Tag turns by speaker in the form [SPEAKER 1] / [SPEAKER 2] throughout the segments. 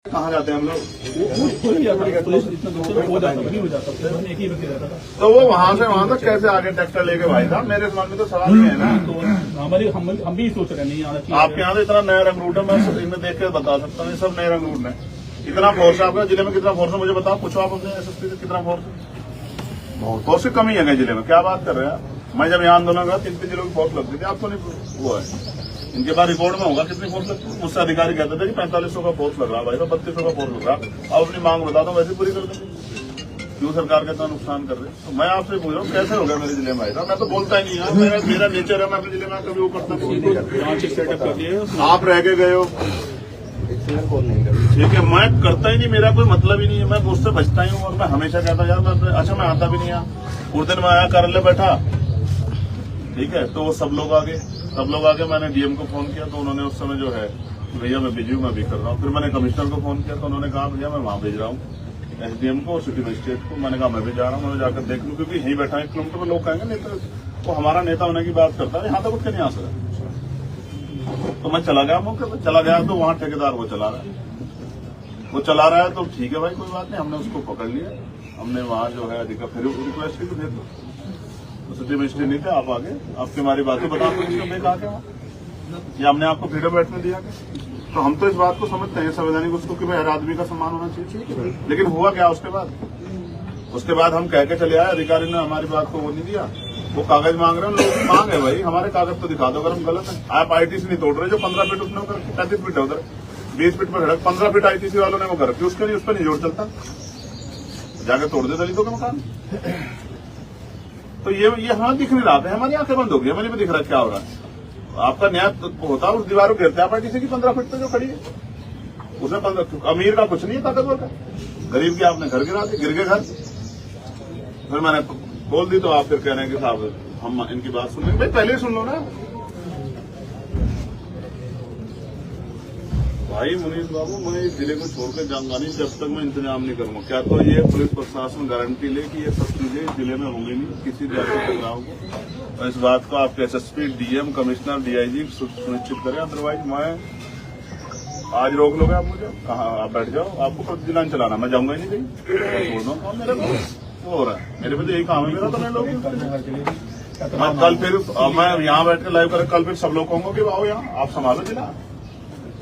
[SPEAKER 1] कहाँ जाते हैं हम लोग? तो वो वहाँ से वहाँ तक कैसे आगे ट्रैक्टर लेके भाई साहब? मेरे मन में तो सवाल ये है ना।
[SPEAKER 2] तो हमारे हम भी सोच रहे नहीं आना चाहिए।
[SPEAKER 1] आपके यहाँ तो इतना नया रंग रूट है, मैं इनमें देख के बता सकता हूँ, सब नए रंग रूट है। इतना फोर्स है आपका जिले में, कितना फोर्स है मुझे बताओ, पूछो आप अपने एसएसपी से कितना फोर्स है? फोर्स की कमी है जिले में, क्या बात कर रहे हैं आप? मैं जब यहाँ आंदोलन का 3 जिलों की फोर्स लगती थी, आपको नहीं वो है? इनके पास रिकॉर्ड में होगा कितनी फोर्स लगती है। मुझसे अधिकारी कहते थे कि 4500 का फोर्स लग रहा भाई, 3200 का फोर्स लग रहा। अब अपनी मांग बता दो, वैसे पूरी कर देंगे। क्यों सरकार का इतना नुकसान कर रहे हैं? तो मैं आपसे पूछ रहा हूँ कैसे हो गया मेरे जिले में भाई साहब? मैं तो बोलता ही नहीं है, मेरा नेचर है, मैं अपने जिले में कभी वो करता नहीं। आप रह के गए हो, ठीक है, मैं करता ही नहीं, मेरा कोई मतलब ही नहीं है, मैं उससे बचता ही हूँ। और मैं हमेशा कहता हूँ यार मैं अच्छा मैं आता भी नहीं यहाँ। उस दिन मैं आया कार्यालय बैठा, ठीक है, तो वो सब लोग आगे मैंने डीएम को फोन किया तो उन्होंने उस समय जो है भैया मैं बिजी हूँ, मैं भी कर रहा हूँ। फिर मैंने कमिश्नर को फोन किया तो उन्होंने कहा भैया मैं वहां भेज रहा हूँ एसडीएम को और सिटी मजिस्ट्रेट को। मैंने कहा मैं भी जा रहा हूँ, मैं जाकर देख लूँ, क्योंकि यहीं बैठा 1 किलोमीटर में लोग कहेंगे नेता वो हमारा नेता होने की बात करता है, यहाँ तक उठ के नहीं आ सकता। तो मैं चला गया मौके पर, चला गया तो वहाँ ठेकेदार वो चला रहा है, तो ठीक है भाई कोई बात नहीं, हमने उसको पकड़ लिया। हमने वहाँ जो है अधिकार फिर रिक्वेस्ट की तो भेज दो, सिटी मजिस्ट्रेट नहीं थे, आप आगे आपकी हमारी बातें बता के या हमने आपको फ्रीडम बैठने दिया। तो हम तो इस बात को समझते हैं संवैधानिक उसको कि भाई हर आदमी का सम्मान होना चाहिए, लेकिन हुआ क्या उसके बाद हम कह के चले आए, अधिकारी ने हमारी बात को वो नहीं दिया, वो कागज मांग रहे हैं। लोग मांग है भाई, हमारे कागज तो दिखा दो अगर हम गलत है। आप आईटीसी नहीं तोड़ रहे, जो 15 फीट उसने उधर 35 फीट है, उधर 20 फीट पर सड़क, 15 फीट आईटीसी वालों ने वो कर रखी, उसके लिए उस पर नहीं जोड़ चलता, जाके तोड़ दे दलितों का मकान। तो ये हमें दिख नहीं रहा था, हमारी आंखें बंद हो गई, हमें नहीं दिख रहा क्या हो रहा है। आपका न्याय होता उस दीवार को गिरते आप आईटीसी की 15 फीट पे जो खड़ी है, उसमें अमीर का कुछ नहीं है, ताकतवर का, गरीब की आपने घर गिरा दी, गिर गए घर। फिर मैंने बोल दी तो आप फिर कह रहे हैं कि साहब हम इनकी बात सुन लेंगे। भाई पहले ही सुन लो ना भाई। मुनीष बाबू मैं इस जिले को छोड़कर जाऊंगा नहीं जब तक मैं इंतजाम नहीं करूंगा। क्या तो ये पुलिस प्रशासन गारंटी ले कि ये सब चीजें इस जिले में होंगी नहीं किसी जाति टकराव को, और इस बात को आपके एसएसपी, डीएम, कमिश्नर, डीआईजी सुनिश्चित करें। अदरवाइज मैं आज रोक लोगे आप मुझे, कहाँ आप बैठ जाओ, आपको प्रतिदिन चलाना, मैं जाऊंगा ही नहीं कहीं, छोड़ दो। मेरे को हो रहा है, मेरे पे तो यही काम है मेरा, तो मैं लोग मैं कल फिर मैं यहाँ बैठ कर लाइव कर, कल फिर सब लोग कहूंगा कि आओ यहाँ आप संभालो जिला,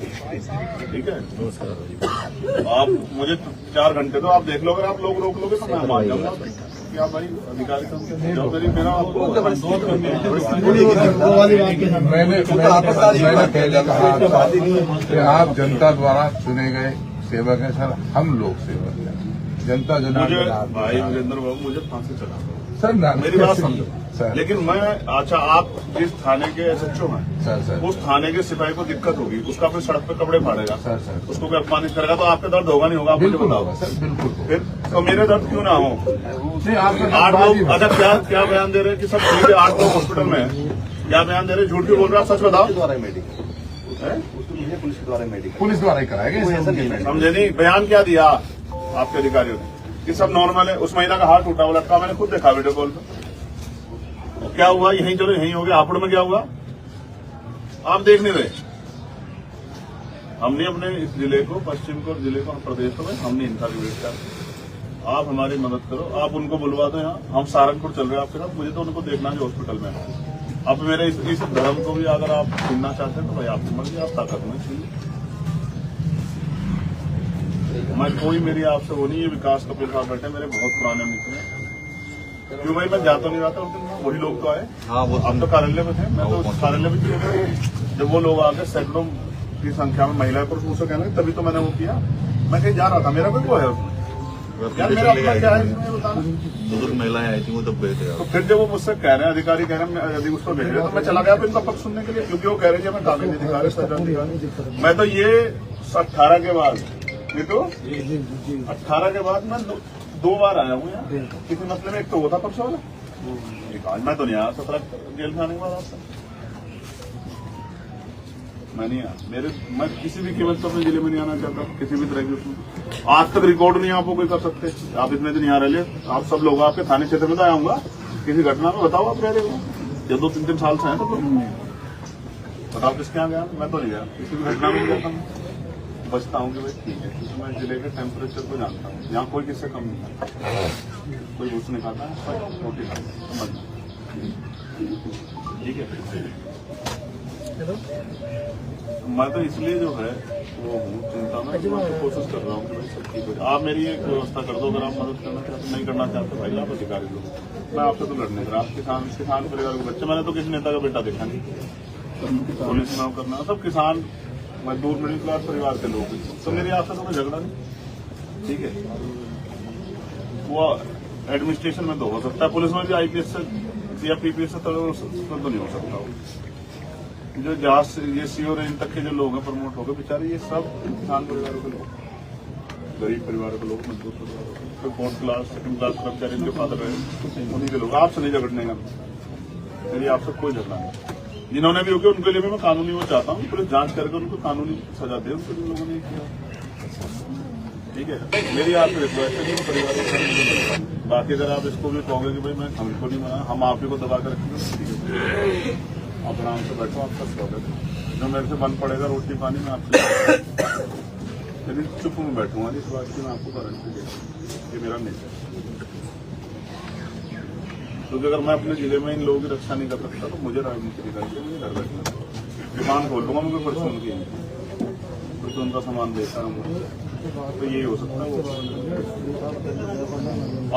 [SPEAKER 1] ठीक है। आप मुझे 4 घंटे तो आप देख लो, अगर आप लोग रोक लोगे तो मैं मान जाऊंगा क्या भाई अधिकारी जो मेरा आपको
[SPEAKER 3] आप जनता द्वारा चुने गए सेवक हैं सर, हम लोग सेवक हैं, जनता
[SPEAKER 1] मुझे भाई वीरेंद्र बाबू मुझे फांसी चला
[SPEAKER 3] सर,
[SPEAKER 1] मेरी बात समझो सर। लेकिन मैं अच्छा आप जिस थाने के एसएचओ हैं
[SPEAKER 3] सर,
[SPEAKER 1] उस थाने के सिपाही को दिक्कत होगी, उसका फिर सड़क पे कपड़े फाड़ेगा
[SPEAKER 3] सर,
[SPEAKER 1] उसको कोई अपमानित करेगा तो आपका दर्द होगा नहीं होगा? आप मुझे बताओ
[SPEAKER 3] सर, बिल्कुल।
[SPEAKER 1] फिर तो मेरे दर्द क्यों ना हो?
[SPEAKER 3] नहीं
[SPEAKER 1] 8 लोग अच्छा क्या बयान दे रहे हैं कि सब ठीक है, 8 लोग हॉस्पिटल में है, क्या बयान दे रहे हैं? झूठ क्यों बोल रहे हैं आप? सच बताओ।
[SPEAKER 3] पुलिस द्वारा ही कराया गया,
[SPEAKER 1] समझे नहीं? बयान क्या दिया आपके अधिकारियों ने कि सब नॉर्मल है? उस महिला का हाथ टूटा हुआ लटका, मैंने खुद देखा वीडियो कॉल पे। क्या हुआ? यहीं चलो यहीं हो गया। हापुड़ में क्या हुआ आप देख नहीं रहे? हमने अपने इस जिले को, पश्चिम को, जिले को, प्रदेश में हमने इंटरव्यू किया। आप हमारी मदद करो, आप उनको बुलवा दो यहाँ, हम सहारनपुर चल रहे हैं आपके साथ। मुझे तो उनको देखना है जो हॉस्पिटल में है। अब मेरे इस धर्म को भी अगर आप सुनना चाहते हैं तो भाई आपकी मर्जी, आप ताकत में सुनिए। मैं कोई मेरी आपसे वो नहीं है। विकास कपिल साहब बैठे मेरे बहुत पुराने मित्र हैं। क्यों भाई मैं जाता नहीं रहता उस दिन, वही लोग तो आए। हाँ, वो आप तो कार्यालय में थे, मैं तो कार्यालय में चले। जब वो लोग आके सैकड़ों की संख्या में महिला पुरुष मुझसे कहने लगे, तभी तो मैंने वो किया। मैं कहीं जा रहा था, मेरा कोई वो है उसमें यार, मेरा अपना क्या है बताना। बुजुर्ग महिलाएं आई थी वो तब गए थे। तो फिर जब वो मुझसे कह रहे हैं, अधिकारी कह रहे हैं यदि उसको भेज रहे तो मैं चला गया इनका पक्ष सुनने के लिए, क्योंकि वो कह रहे थे मैं कागज नहीं दिखा रहे। मैं तो ये 18 के बाद, ये तो 18 के बाद मैं 2 बार आया हूँ यहाँ किसी मसले में। एक तो वो था परसों वाला, आज मैं तो नहीं आया 17 जेल में आने के बाद आपसे मैं नहीं आया। मैं किसी भी कीमत पर अपने जिले में नहीं आना चाहता, किसी भी तरह की उसमें। आज तक रिकॉर्ड नहीं आपको कोई कर सकते। आप इतने दिन यहाँ रह ले, आप सब लोग आपके थाने क्षेत्र में तो आया हूँगा, किसी घटना में बताओ आप रह रहे हो, ये 2-3 साल से हैं सब लोग, बताओ किसके यहाँ गया? मैं तो नहीं गया, किसी भी घटना में गया था। बचता हूँ कि भाई ठीक है, क्योंकि मैं जिले के टेम्परेचर को जानता हूँ। यहाँ कोई किससे कम नहीं खाता, कोई घूस नहीं खाता है, सब रोटी खाता है, समझना ठीक है। मैं तो इसलिए जो है वो हूँ चिंता में, मैं तो कोशिश कर रहा हूँ कि भाई सब ठीक हो जाए। आप मेरी एक व्यवस्था कर दो, अगर आप मदद करना चाहते नहीं करना चाहते भाई आप अधिकारी लोग, मैं आपसे तो लड़ने का, आप किसान परिवार के बच्चे, मैंने तो किसी नेता का बेटा देखा नहीं, पुलिस में करना, सब किसान मजदूर मिडिल क्लास परिवार के लोग हैं, तो मेरी आपसे तो कोई झगड़ा नहीं, ठीक है। वो एडमिनिस्ट्रेशन में तो हो सकता है, पुलिस में भी IPS से या PPS से तो नहीं हो सकता। जो जहाज से ये CO रेंज तक के जो लोग हैं प्रमोट हो गए बेचारे, ये सब किसान परिवारों के लोग, गरीब परिवारों के लोग, मजदूर परिवारों के, कोई 4th क्लास 2nd क्लास कर्मचारी इनके फादर रहे, उन्हीं के लोग। आपसे नहीं झगड़ने का, मेरी आपसे कोई झगड़ा नहीं। जिन्होंने भी हो गया उनके लिए भी मैं कानूनी वो चाहता हूँ, पुलिस जांच करके उनको कानूनी सजा दे, उनको जिन लोगों ने किया, ठीक है। मेरी आपसे रिक्वेस्ट है कि परिवारों का, बाकी अगर आप इसको भी कहोगे कि भाई मैं हमको नहीं मना, हम आप ही को दबा कर रखेंगे, आप आराम से बैठो, आपका स्वागत है। जो मेरे से बन पड़ेगा रोटी पानी में आपसे, लेकिन चुप में बैठूंगा इस बात की, मैं आपको गारंटी देता, ये मेरा नेचर। क्योंकि अगर मैं अपने जिले में इन लोगों की रक्षा नहीं कर सकता तो मुझे राजनीति नहीं करके मुझे घर बैठना, दुकान खोल लूंगा, मुझे परसों की तो उनका सामान देता हूँ, तो यही हो सकता है।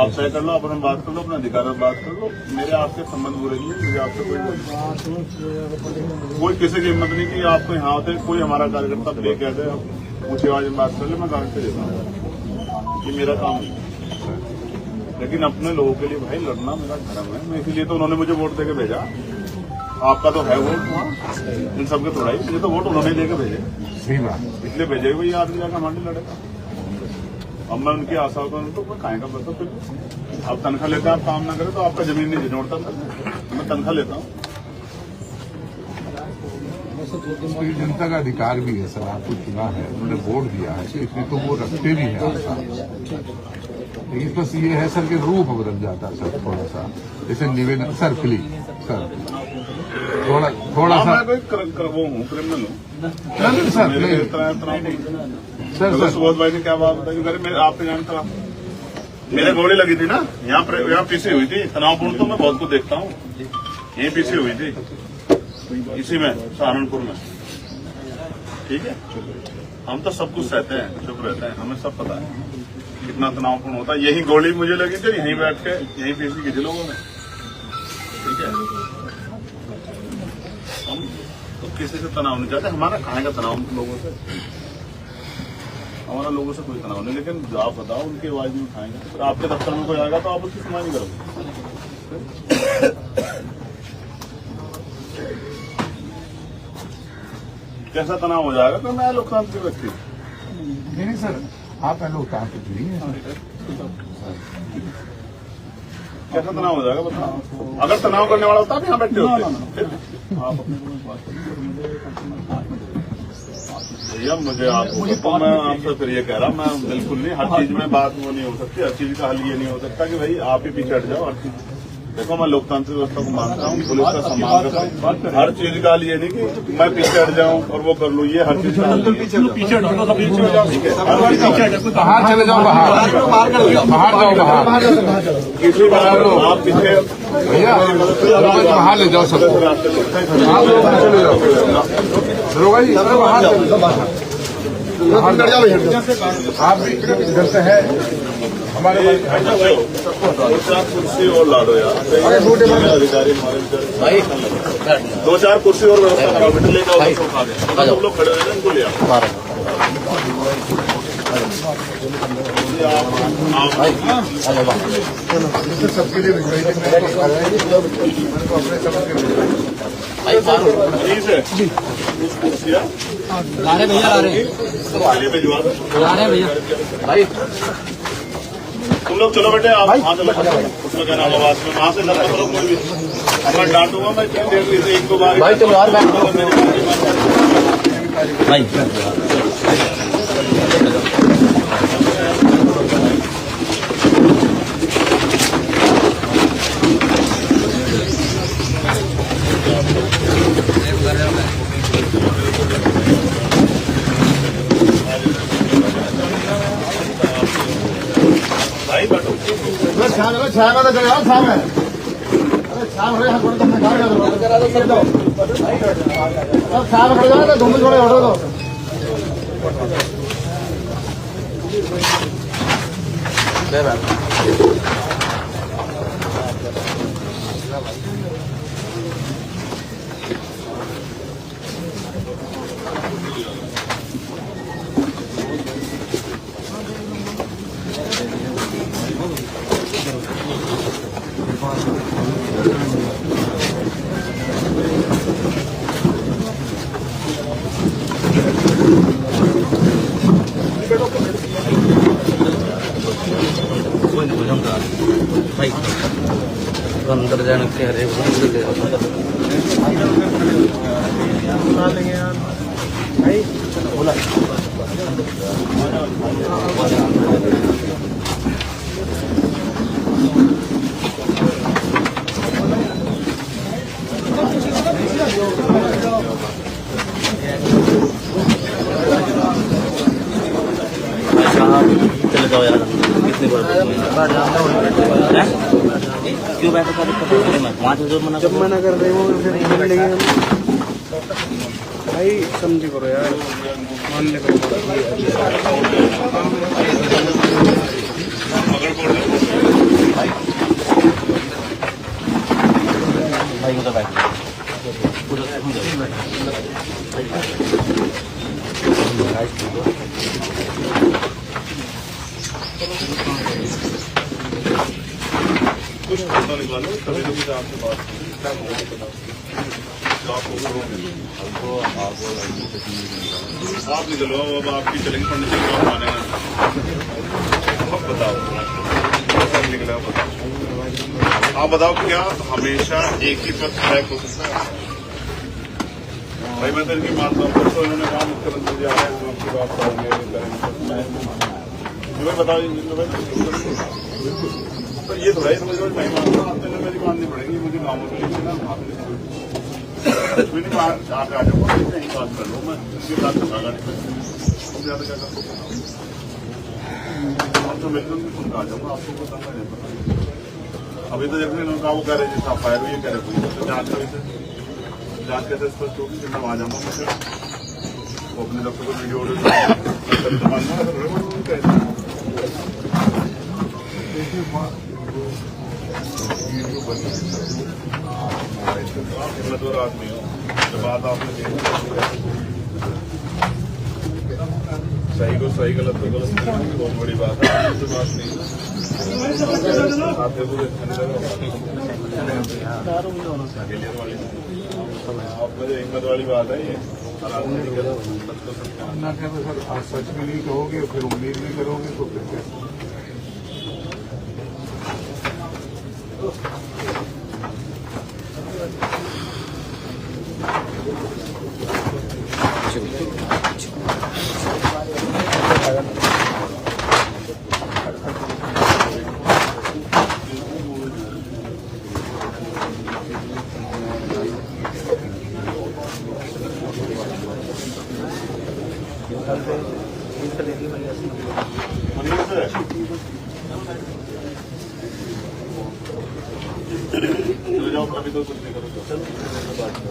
[SPEAKER 1] आप तय कर लो, अपना बात कर लो, अपने अधिकार में बात कर लो, मेरे आपके संबंध बुरे नहीं है, मुझे आपसे कोई किसी की हिम्मत नहीं कि आपको यहाँ होते कोई हमारा कार्यकर्ता लेके आ जाए ऊंची आवाज में बात कर ले, मैं गारंटी देता हूँ कि मेरा काम नहीं। लेकिन अपने लोगों के लिए भाई लड़ना मेरा धर्म है, मैं इसीलिए तो उन्होंने मुझे वोट देके भेजा। आपका तो है वोट वहाँ, इन सबके थोड़ा ही, मुझे तो वोट उन्होंने देके भेजे,
[SPEAKER 3] सही बात,
[SPEAKER 1] इसलिए भेजे भाई आदमी जाकर हमारे लड़ेगा। अब मैं उनकी आशा करूँ तो मैं खाएगा पैसा, फिर आप तनख्वाह लेते हैं, आप काम ना करें तो आपका जमीन नहीं जोड़ता, मैं तनख्वाह लेता हूँ।
[SPEAKER 3] इसमें जनता का अधिकार भी है सर, आपको चुना है, उन्होंने वोट दिया है, इसमें तो वो रखते भी हैं आशा, लेकिन बस ये है सर कि रूप बदल जाता है सर थोड़ा सा, जैसे निवेदन सर प्लीज सर थोड़ा सा,
[SPEAKER 1] मैं कोई वो हूँ क्रिमिनल हूँ
[SPEAKER 3] सर
[SPEAKER 1] नहीं,
[SPEAKER 3] सर
[SPEAKER 1] सुबोध भाई ने क्या बात बताई, मेरे आपने जानता मेरे गोली लगी थी ना, यहाँ पीसी हुई थी, तनावपूर्ण तो मैं बहुत कुछ देखता हूँ, यही पीसी हुई थी इसी में सहारनपुर में, ठीक है। हम तो सब कुछ सहते हैं, चुप रहते हैं, हमें सब पता है कितना तनावपूर्ण होता है। यही गोली मुझे लगी थी, यहीं बैठ के यहीं पीसी की थी लोगों ने, ठीक है। हम तो किसी से तनाव नहीं चाहते, हमारा खाने का तनाव लोगों से, हमारा लोगों से कोई तनाव नहीं, लेकिन जो आप बताओ उनकी आवाज नहीं उठाएंगे, फिर आपके दफ्तर में कोई आएगा तो आप उसकी सुनवाई नहीं करोगे। कैसा तनाव हो जाएगा, तो मैं लोकतांत्रिक व्यक्ति
[SPEAKER 3] नहीं सर, आप लोकतांत्रिक नहीं है,
[SPEAKER 1] कैसा तनाव हो जाएगा बताओ। अगर तनाव करने वाला होता है यहाँ बैठे होते, आप भैया मुझे तो मैं आपसे फिर ये कह रहा, मैं बिल्कुल नहीं, हर चीज में बात वो नहीं हो सकती, हर चीज का हल ये नहीं हो सकता कि भाई आप ही पीछे हट जाओ। हर चीज देखो, मैं लोकतांत्रिक व्यवस्था को मानता हूँ, पुलिस का सम्मान करता हूँ, हर चीज का हल ये नहीं कि मैं पीछे हट जाऊँ और वो कर लूँ, ये हर चीज का हल
[SPEAKER 2] पीछे हो जाओ,
[SPEAKER 3] बाहर चले जाओ, बाहर जाओ, बाहर
[SPEAKER 1] किसी बार आप पीछे
[SPEAKER 3] भैया बाहर ले जाओ सबको, आप लोग चले जाओ, दरोगा जी बाहर आप भी इधर से है हमारे
[SPEAKER 1] 2-4 कुर्सी और ला दो यार, अधिकारी हमारे 2-4 कुर्सी और व्यवस्था करो, बेटे लेकर आओ, सब लोग खड़े हुए इनको ले आओ।
[SPEAKER 3] सबके लिए
[SPEAKER 4] ला रहे भैया, ला रहे भैया भाई,
[SPEAKER 1] तुम लोग चलो बेटे, आप वहाँ चलो, उसमें क्या नाम आवाज में वहाँ से लगा करो, कोई भी मैं डांटूंगा, मैं 1-2 बार
[SPEAKER 4] भाई चलो यार भाई
[SPEAKER 5] छाया में तो चले जाओ शाम में। अरे शाम हो हाथ तुमने करा दो सब शाम खड़े जाओ तो तुम थोड़े हटो दो।
[SPEAKER 4] अंदर जाने के हरे बोला चले जाओ यार कितनी बार क्यों बैठा था वहाँ से मना जब मना कर रहे हो फिर मिलेंगे भाई समझी करो यार मान ले भाई उधर बैठ
[SPEAKER 1] कुछ फोटो निकालो कभी कभी आपसे बात आप निकलो अब आपकी चलेंगे फर्नीचर की आप मानेगा अब बताओ सब निकला बताओ आप बताओ क्या हमेशा एक ही पद ट्रैक हो सकता है भाई मैं तो इनकी मानता हूँ तो इन्होंने कहा मुख्यमंत्री जी आ रहे हैं तो आपकी बात करेंगे बताओ तो ये थोड़ा समझ लो मैं मानता हूँ आपने मेरी माननी पड़ेगी मुझे गाँव में ना मैंने कहा आप आ जाओ कहीं बात कर लो मैं उनके साथ चलागा नहीं ज्यादा क्या कर सकता आप तो मिलकर उनका आ जाऊंगा आपको बताऊंगा नहीं पता अभी तो देखने उनका वो कह रहे जैसे आप फायर हुई कह रहे तो जांच कैसे स्पष्ट होगी कि मैं आ जाऊंगा मुझे वो अपने डॉक्टर को वीडियो हिम्मतवर आदमी हो तो बात आपने सही को सही गलत को गलत बहुत बड़ी बात है तो बात नहीं आप मुझे हिम्मत वाली बात है ये
[SPEAKER 3] सच भी नहीं कहोगे फिर उम्मीद नहीं करोगे तो फिर कैसे
[SPEAKER 1] चले जाओ अभी तो कुछ नहीं करो सरकार के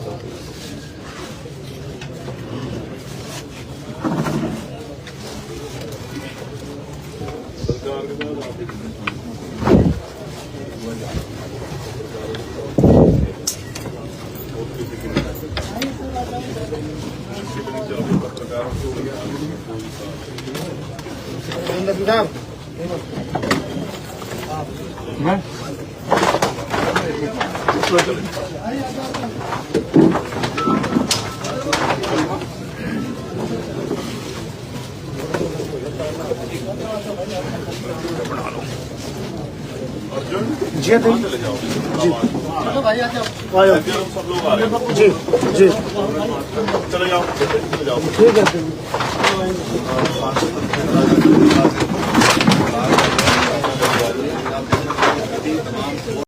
[SPEAKER 5] जी चले जाओ भाई आ जाओ सब लोग आ रहे हैं जी जी
[SPEAKER 1] चले जाओ
[SPEAKER 5] ठीक है